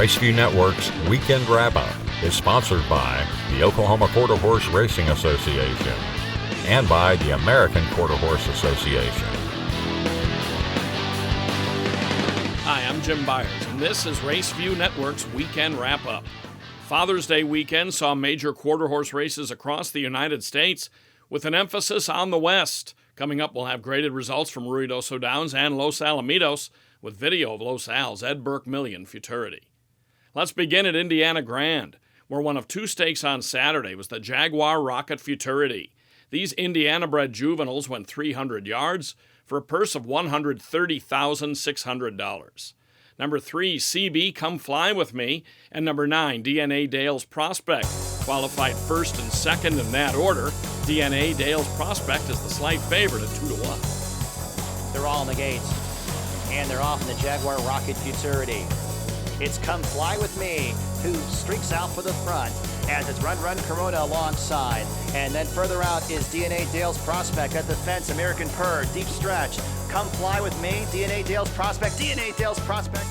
Raceview Network's Weekend Wrap-Up is sponsored by the Oklahoma Quarter Horse Racing Association and by the American Quarter Horse Association. Hi, I'm Jim Byers, and this is Raceview Network's Weekend Wrap-Up. Father's Day weekend saw major quarter horse races across the United States with an emphasis on the West. Coming up, we'll have graded results from Ruidoso Downs and Los Alamitos with video of Los Al's Burke Million Futurity. Let's begin at Indiana Grand, where one of two stakes on Saturday was the Jaguar Rocket Futurity. These Indiana-bred juveniles went 300 yards for a purse of $130,600. Number 3, CB Come Fly With Me, and number 9, DNA Dale's Prospect, qualified first and second in that order. DNA Dale's Prospect is the slight favorite at 2-1. They're all in the gates, and they're off in the Jaguar Rocket Futurity. It's Come Fly With Me, who streaks out for the front as it's Run Corona alongside. And then further out is DNA Dale's Prospect at the fence. American Purr, deep stretch. Come Fly With Me, DNA Dale's Prospect, DNA Dale's Prospect.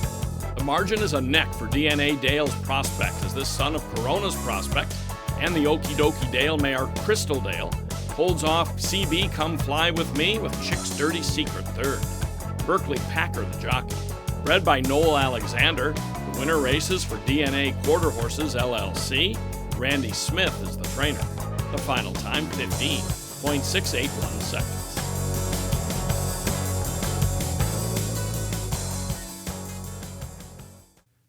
The margin is a neck for DNA Dale's Prospect, as this son of Corona's Prospect and the Okie Dokie Dale mare Crystal Dale holds off CB Come Fly With Me with Chick's Dirty Secret third. Berkeley Packer the jockey. Bred by Noel Alexander, the winner races for DNA Quarter Horses LLC. Randy Smith is the trainer. The final time, 15.681 seconds.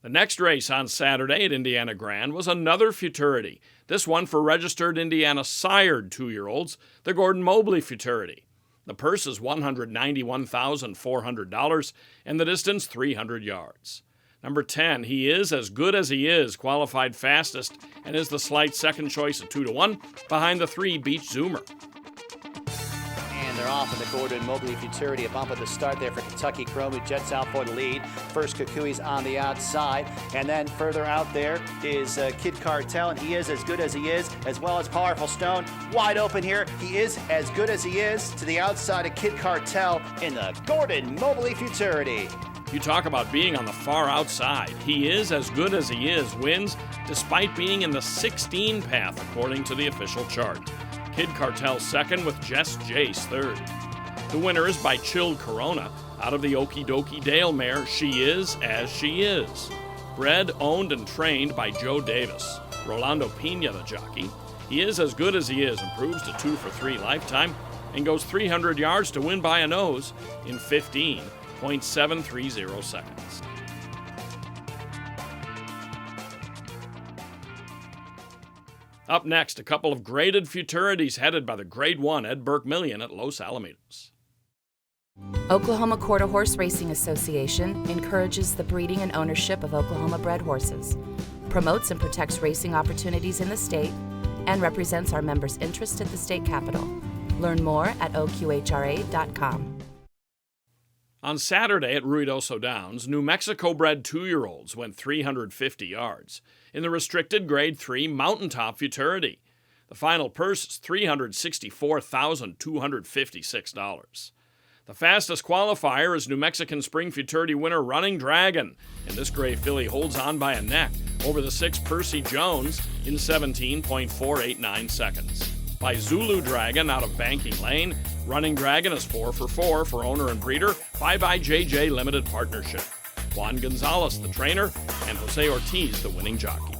The next race on Saturday at Indiana Grand was another futurity, this one for registered Indiana sired 2-year-olds, the Gordon Mobley Futurity. The purse is $191,400 and the distance 300 yards. Number 10, He Is As Good As He Is, qualified fastest and is the slight second choice at 2-1 behind the 3 Beach Zoomer. And they're off in the Gordon Mobley Futurity. A bump at the start there for Kentucky Chrome, who jets out for the lead. First Kukui's on the outside. And then further out there is Kid Cartel, and He Is As Good As He Is, as well as Powerful Stone. Wide open here. He Is As Good As He Is to the outside of Kid Cartel in the Gordon Mobley Futurity. You talk about being on the far outside. He Is As Good As He Is wins despite being in the 16 path according to the official chart. Kid Cartel second with Jess Jace third. The winner is by Chilled Corona out of the Okie Dokie Dale mare She Is As She Is. Bred, owned, and trained by Joe Davis. Rolando Pena the jockey. He Is As Good As He Is improves to 2 for 3 lifetime and goes 300 yards to win by a nose in 15.730 seconds. Up next, a couple of graded futurities headed by the Grade 1 Burke Million at Los Alamitos. Oklahoma Quarter Horse Racing Association encourages the breeding and ownership of Oklahoma-bred horses, promotes and protects racing opportunities in the state, and represents our members' interest at the state capitol. Learn more at oqhra.com. On Saturday at Ruidoso Downs, New Mexico-bred 2-year-olds went 350 yards in the restricted Grade 3 Mountaintop Futurity. The final purse is $364,256. The fastest qualifier is New Mexican Spring Futurity winner Running Dragon, and this gray filly holds on by a neck over the 6 Percy Jones in 17.489 seconds. By Zulu Dragon out of Banking Lane, Running Dragon is 4 for 4 for owner and breeder by JJ Limited Partnership. Juan Gonzalez, the trainer, and Jose Ortiz, the winning jockey.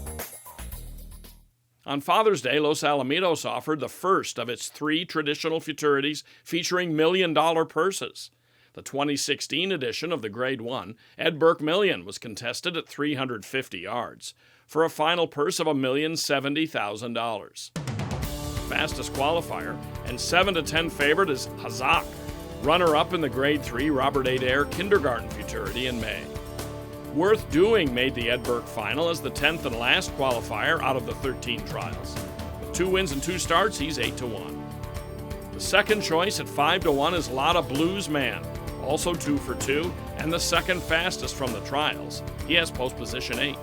On Father's Day, Los Alamitos offered the first of its 3 traditional futurities featuring $1 million purses. The 2016 edition of the Grade 1 Burke Million was contested at 350 yards for a final purse of $1,070,000. Fastest qualifier and 7-10 favorite is Hazak, runner-up in the Grade 3 Robert Adair Kindergarten Futurity in May. Worth Doing made the Burke final as the 10th and last qualifier out of the 13 trials. With 2 wins and 2 starts, he's 8-1. The second choice at 5-1 is Lotta Blues Man, also 2 for 2, and the second fastest from the trials. He has post position 8.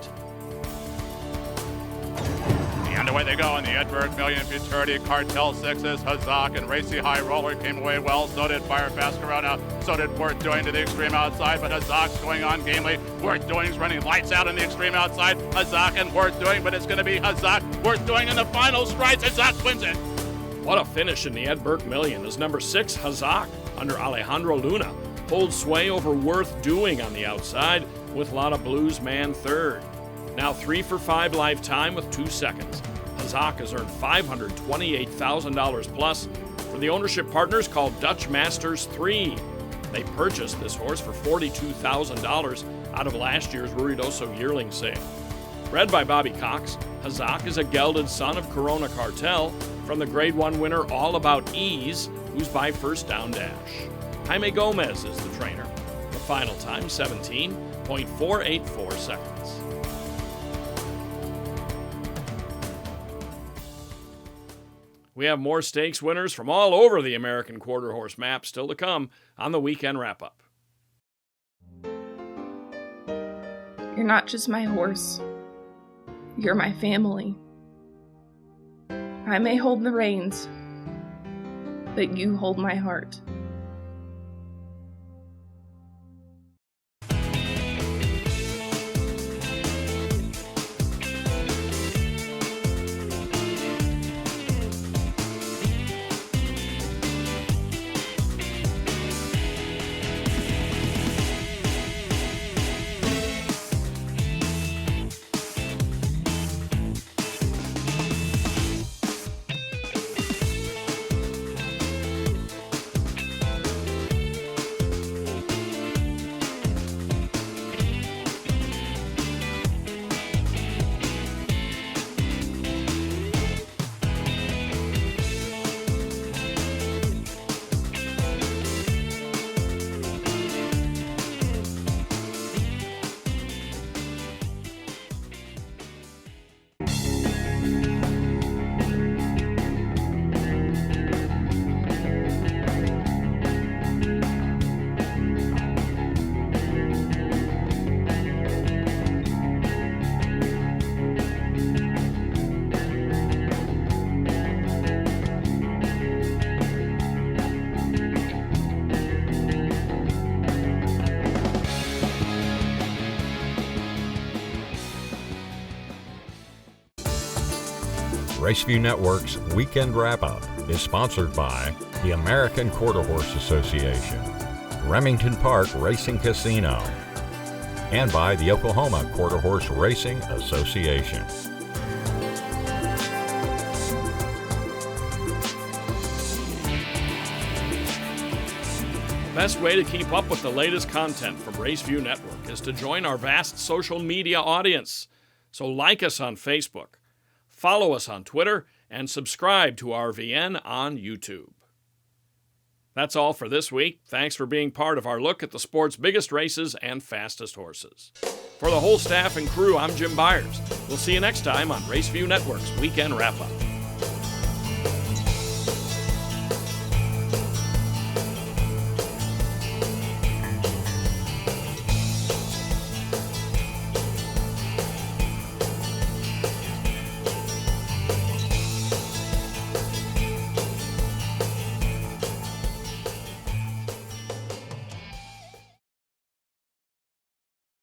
And And away they go in the Burke Million, Futurity, Cartel Sixes, Hazak, and Racy High Roller came away well. So did Firefast Corona. So did Worth Doing to the extreme outside, but Hazak's going on gamely. Worth Doing's running lights out in the extreme outside. Hazak and Worth Doing, but it's going to be Hazak. Worth Doing in the final strides. Hazak wins it. What a finish in the Burke Million as number 6, Hazak, under Alejandro Luna, holds sway over Worth Doing on the outside with Lotta Blues man third. Now 3 for 5 lifetime with 2 seconds. Hazak has earned $528,000 plus for the ownership partners called Dutch Masters 3. They purchased this horse for $42,000 out of last year's Ruidoso yearling sale. Bred by Bobby Cox, Hazak is a gelded son of Corona Cartel from the Grade 1 winner All About Ease, who's by First Down Dash. Jaime Gomez is the trainer. The final time, 17.484 seconds. We have more stakes winners from all over the American Quarter Horse map still to come on the Weekend Wrap-Up. You're not just my horse. You're my family. I may hold the reins, but you hold my heart. Raceview Network's Weekend Wrap-Up is sponsored by the American Quarter Horse Association, Remington Park Racing Casino, and by the Oklahoma Quarter Horse Racing Association. The best way to keep up with the latest content from Raceview Network is to join our vast social media audience. So like us on Facebook, follow us on Twitter, and subscribe to RVN on YouTube. That's all for this week. Thanks for being part of our look at the sport's biggest races and fastest horses. For the whole staff and crew, I'm Jim Byers. We'll see you next time on Raceview Network's Weekend Wrap-Up.